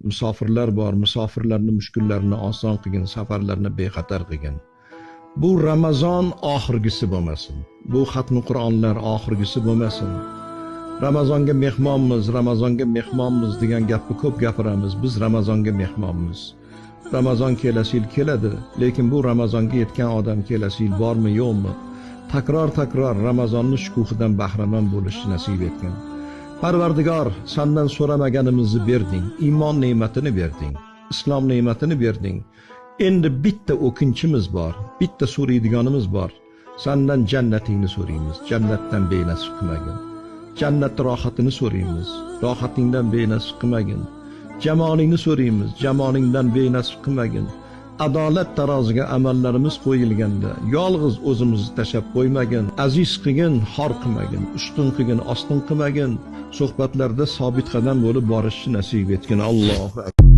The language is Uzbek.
musofirlar bor, musofirlarning mushkullarini oson qilgin, safarlarni bexatar qilgin. Bu Ramazon oxirgisi bo'lmasin. Bu xatmi Qur'onlar oxirgisi bo'lmasin. Ramazonga mehmonmiz degan gapni ko'p gapiramiz. Biz Ramazonga mehmonmiz. Ramazon kelasi yil keladi, lekin bu Ramazonga yetgan odam kelasi yil bormi, yo'qmi? Takror Ramazonning shukuhidan bahramand bo'lishni nasib etgin. Parvardigor, sendan so'ramaganimizni berding, iymon ne'matini berding, islom ne'matini berding. Endi bitta o'kinchimiz bor, bitta so'raydiganimiz bor. Sendan jannatingni so'raymiz, jannatdan benasib qilmagin. Jannat rohatini so'raymiz, rohatingdan benasib qilmagin. Jamolingni so'raymiz, jamolingdan benasib qilmagin. Adolat taroziga amallarimiz qo'yilganda yolg'iz o'zimizni tashab qo'ymagin. Aziz qilgin, xor qilmagin, ustun qilgin, ostin qilmagin. Suhbatlarda sobit qadam bo'lib borishni nasib etgin. Allohu akbar.